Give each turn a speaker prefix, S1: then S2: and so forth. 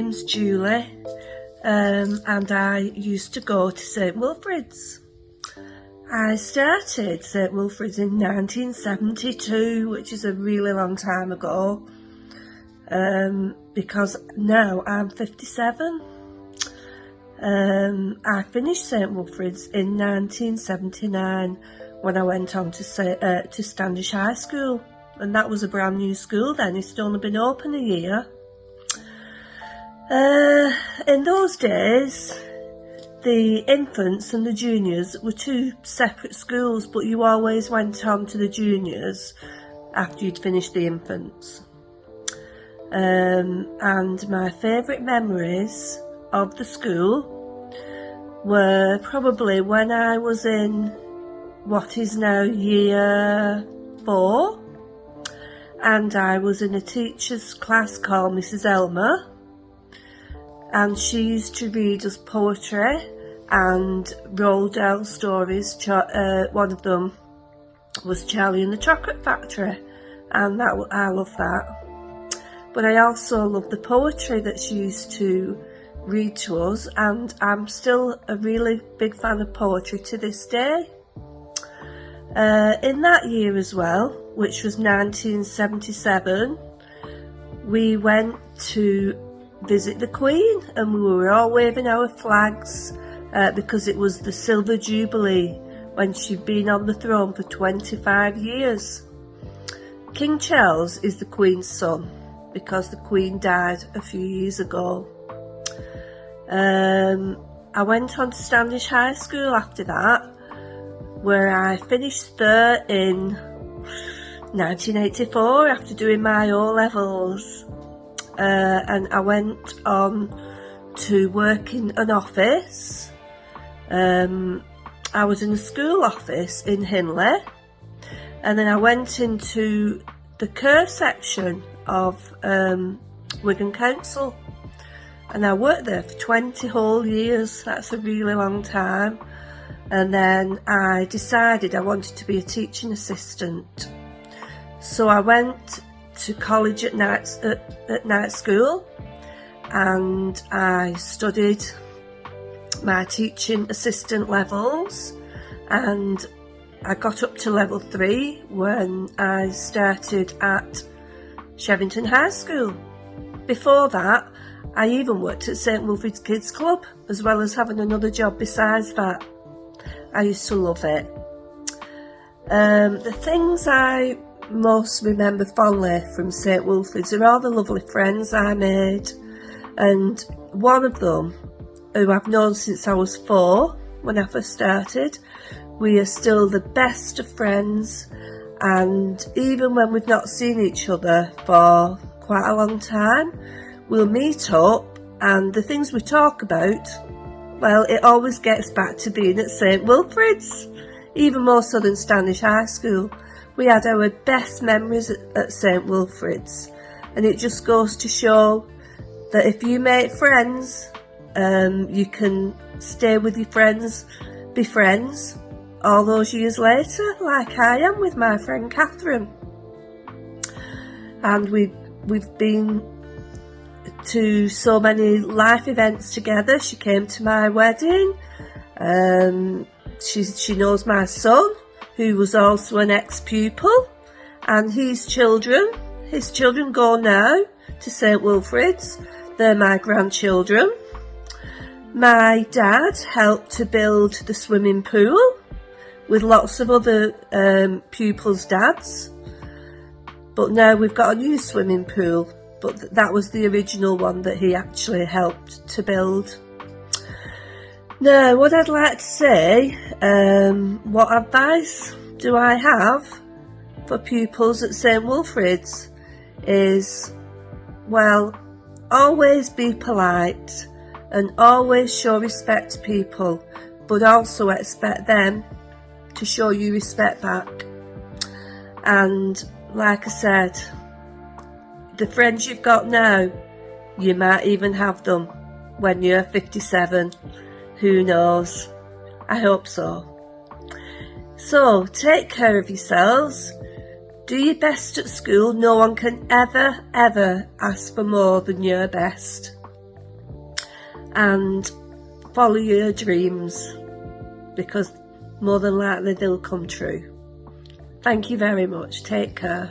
S1: name's Julie, and I used to go to St Wilfrid's. I started St Wilfrid's in 1972, which is a really long time ago, because now I'm 57. I finished St Wilfrid's in 1979 when I went on to Standish High School, and that was a brand new school then. It's only been open a year. In those days, the infants and the juniors were two separate schools, but you always went on to the juniors after you'd finished the infants. And my favourite memories of the school were probably when I was in what is now year 4, and I was in a teacher's class called Mrs Elmer, and she used to read us poetry and Roald Dahl stories. One of them was Charlie and the Chocolate Factory, and I love that. But I also love the poetry that she used to read to us, and I'm still a really big fan of poetry to this day. In that year as well, which was 1977, we went to visit the Queen, and we were all waving our flags because it was the Silver Jubilee when she'd been on the throne for 25 years. King Charles is the Queen's son because the Queen died a few years ago. I went on to Standish High School after that, where I finished there in 1984 after doing my O-levels. And I went on to work in an office. I was in a school office in Hinley, and then I went into the care section of Wigan Council, and I worked there for 20 whole years. That's a really long time. And then I decided I wanted to be a teaching assistant, so I went to college at night school, and I studied my teaching assistant levels, and I got up to level 3 when I started at Shevington High School. Before that, I even worked at St Wilfrid's Kids Club, as well as having another job besides that. I used to love it. The things I most remember fondly from St Wilfrid's are all the lovely friends I made, and one of them, who I've known since I was 4 when I first started, we are still the best of friends, and even when we've not seen each other for quite a long time, we'll meet up, and the things we talk about, well, it always gets back to being at St Wilfrid's, even more so than Standish High School. We had our best memories at St Wilfrid's, and it just goes to show that if you make friends, you can stay with your friends, be friends, all those years later, like I am with my friend Catherine. And we've been to so many life events together. She came to my wedding. She knows my son, who was also an ex-pupil, and his children go now to St Wilfrid's. They're my grandchildren. My dad helped to build the swimming pool with lots of other pupils' dads, but now we've got a new swimming pool, but that was the original one that he actually helped to build. Now, what I'd like to say, what advice do I have for pupils at St Wilfrid's is, well, always be polite and always show respect to people, but also expect them to show you respect back. And like I said, the friends you've got now, you might even have them when you're 57. Who knows? I hope so. So, take care of yourselves. Do your best at school. No one can ever ask for more than your best. and follow your dreams, because more than likely they'll come true. Thank you very much. Take care.